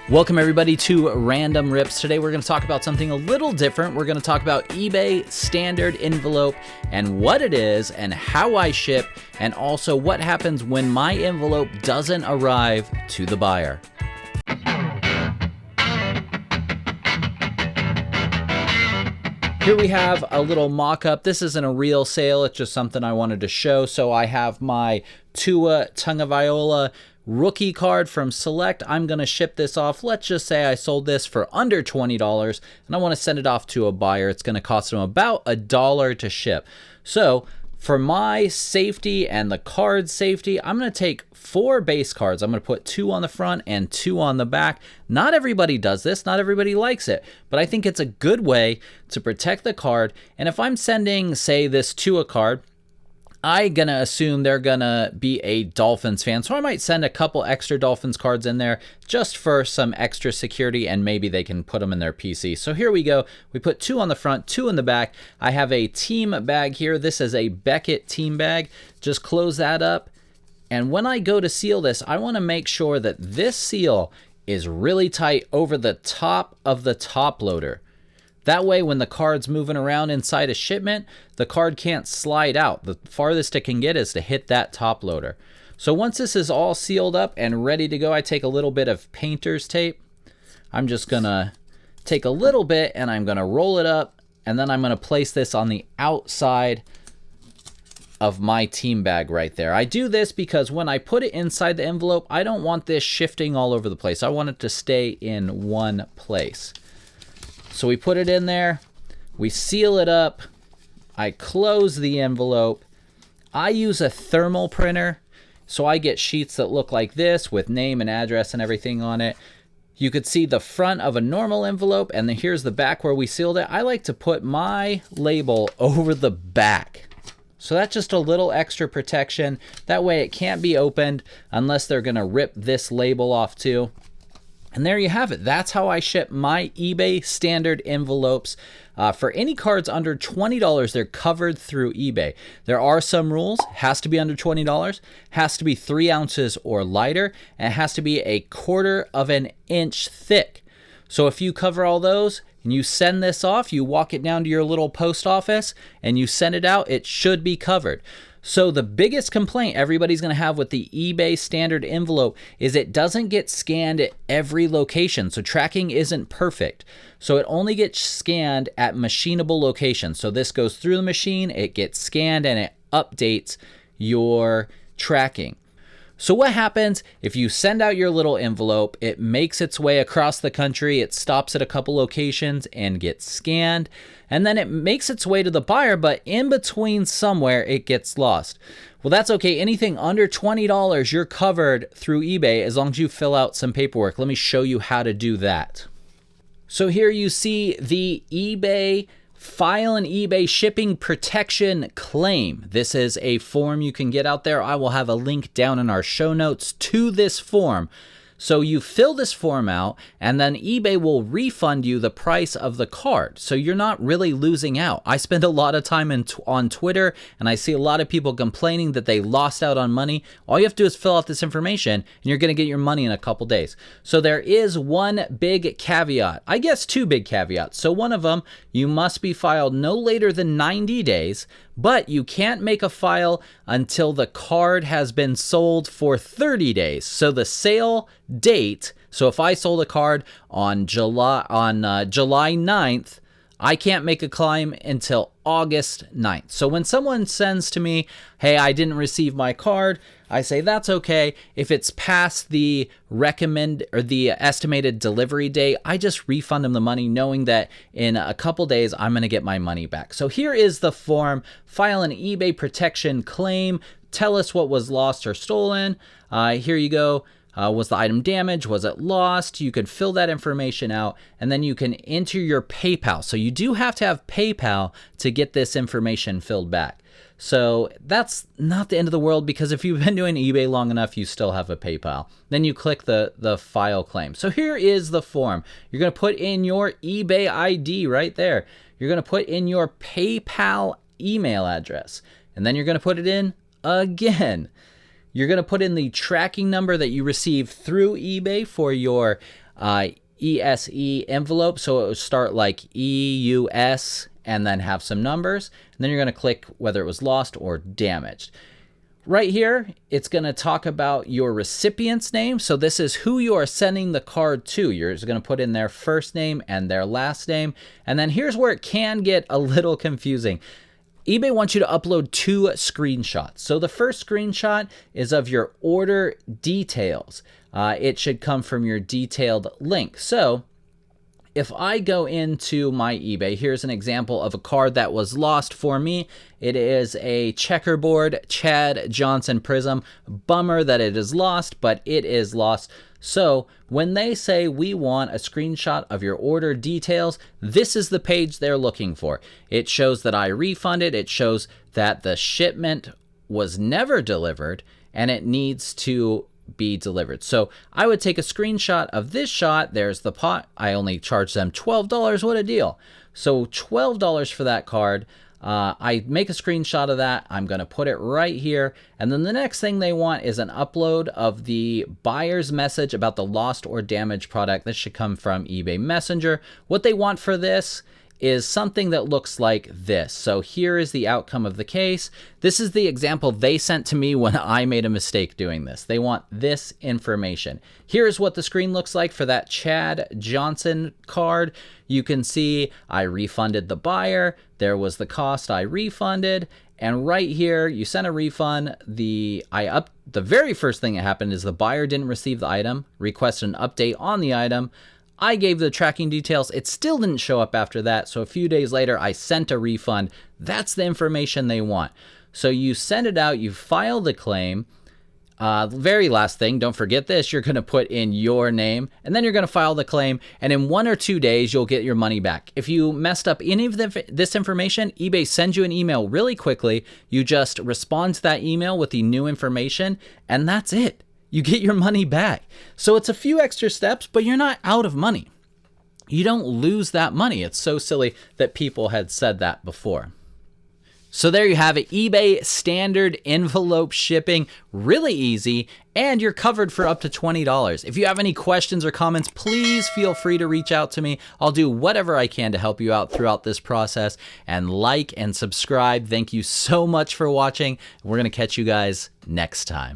Welcome everybody to Random Rips. Today we're going to talk about something a little different. We're going to talk about eBay standard envelope and what it is and how I ship, and also what happens when my envelope doesn't arrive to the buyer. Here we have a little mock-up. This isn't a real sale, it's just something I wanted to show. So I have my Tua Tagovailoa rookie card from Select. I'm going to ship this off. Let's just say I sold this for under $20 and I want to send it off to a buyer. It's going to cost them about $1 to ship. So for my safety and the card safety, I'm going to take 4 base cards. I'm going to put 2 on the front and 2 on the back. Not everybody does this. Not everybody likes it, but I think it's a good way to protect the card. And if I'm sending, say, this Tua card, I'm going to assume they're going to be a Dolphins fan. So I might send a couple extra Dolphins cards in there just for some extra security, and maybe they can put them in their PC. So here we go. We put 2 on the front, 2 in the back. I have a team bag here. This is a Beckett team bag. Just close that up. And when I go to seal this, I want to make sure that this seal is really tight over the top of the top loader. That way, when the card's moving around inside a shipment, the card can't slide out. The farthest it can get is to hit that top loader. So once this is all sealed up and ready to go, I take a little bit of painter's tape. I'm just going to take a little bit and I'm going to roll it up, and then I'm going to place this on the outside of my team bag right there. I do this because when I put it inside the envelope, I don't want this shifting all over the place. I want it to stay in one place. So we put it in there, we seal it up, I close the envelope. I use a thermal printer, so I get sheets that look like this with name and address and everything on it. You could see the front of a normal envelope, and then here's the back where we sealed it. I like to put my label over the back. So that's just a little extra protection. That way it can't be opened unless they're gonna rip this label off too. And there you have it. That's how I ship my eBay standard envelopes. For any cards under $20, they're covered through eBay. There are some rules. Has to be under $20, has to be 3 ounces or lighter, and it has to be 1/4 of an inch thick. So if you cover all those and you send this off, you walk it down to your little post office and you send it out, it should be covered. So the biggest complaint everybody's going to have with the eBay standard envelope is it doesn't get scanned at every location. So tracking isn't perfect. So it only gets scanned at machinable locations. So this goes through the machine, it gets scanned, and it updates your tracking. So what happens if you send out your little envelope, it makes its way across the country, it stops at a couple locations and gets scanned, and then it makes its way to the buyer, but in between somewhere it gets lost. Well, that's okay. Anything under $20, you're covered through eBay as long as you fill out some paperwork. Let me show you how to do that. So here you see the eBay File an eBay shipping protection claim. This is a form you can get out there. I will have a link down in our show notes to this form. So you fill this form out, and then eBay will refund you the price of the card. So you're not really losing out. I spend a lot of time on Twitter, and I see a lot of people complaining that they lost out on money. All you have to do is fill out this information, and you're going to get your money in a couple days. So there is one big caveat. I guess 2 big caveats. So one of them, you must be filed no later than 90 days, but you can't make a file until the card has been sold for 30 days. So the sale date, so if I sold a card on July 9th, I can't make a claim until August 9th. So when someone sends to me, hey, I didn't receive my card, I say that's okay. If it's past the estimated delivery date, I just refund them the money knowing that in a couple days I'm going to get my money back. So here is the form. File an eBay protection claim. Tell us what was lost or stolen. Here you go. Was the item damaged? Was it lost? You can fill that information out, and then you can enter your PayPal. So you do have to have PayPal to get this information filled back. So that's not the end of the world, because if you've been doing eBay long enough, you still have a PayPal. Then you click the file claim. So here is the form. You're going to put in your eBay ID right there. You're going to put in your PayPal email address, and then you're going to put it in again. You're going to put in the tracking number that you received through eBay for your ESE envelope. So it would start like EUS and then have some numbers. And then you're going to click whether it was lost or damaged. Right here, it's going to talk about your recipient's name. So this is who you are sending the card to. You're just going to put in their first name and their last name. And then here's where it can get a little confusing. eBay wants you to upload 2 screenshots. So the first screenshot is of your order details. It should come from your detailed link. So if I go into my eBay, here's an example of a card that was lost for me. It is a checkerboard Chad Johnson Prism. Bummer that it is lost, but it is lost. So when they say we want a screenshot of your order details, this is the page they're looking for. It shows that I refunded. It shows that the shipment was never delivered and it needs to be delivered. So I would take a screenshot of this shot. There's the pot. I only charged them $12. What a deal. So $12 for that card. I make a screenshot of that. I'm going to put it right here. And then the next thing they want is an upload of the buyer's message about the lost or damaged product. This should come from eBay Messenger. What they want for this is something that looks like this. So here is the outcome of the case. This is the example they sent to me when I made a mistake doing this. They want this information. Here's what the screen looks like for that Chad Johnson card. You can see I refunded the buyer. There was the cost I refunded. And right here, you sent a refund. The very first thing that happened is the buyer didn't receive the item, requested an update on the item. I gave the tracking details. It still didn't show up after that. So a few days later, I sent a refund. That's the information they want. So you send it out, you file the claim. Very last thing, don't forget this, you're going to put in your name and then you're going to file the claim. And in 1 or 2 days, you'll get your money back. If you messed up any of this information, eBay sends you an email really quickly. You just respond to that email with the new information and that's it. You get your money back. So it's a few extra steps, but you're not out of money. You don't lose that money. It's so silly that people had said that before. So there you have it, eBay standard envelope shipping, really easy, and you're covered for up to $20. If you have any questions or comments, please feel free to reach out to me. I'll do whatever I can to help you out throughout this process, and like and subscribe. Thank you so much for watching. We're going to catch you guys next time.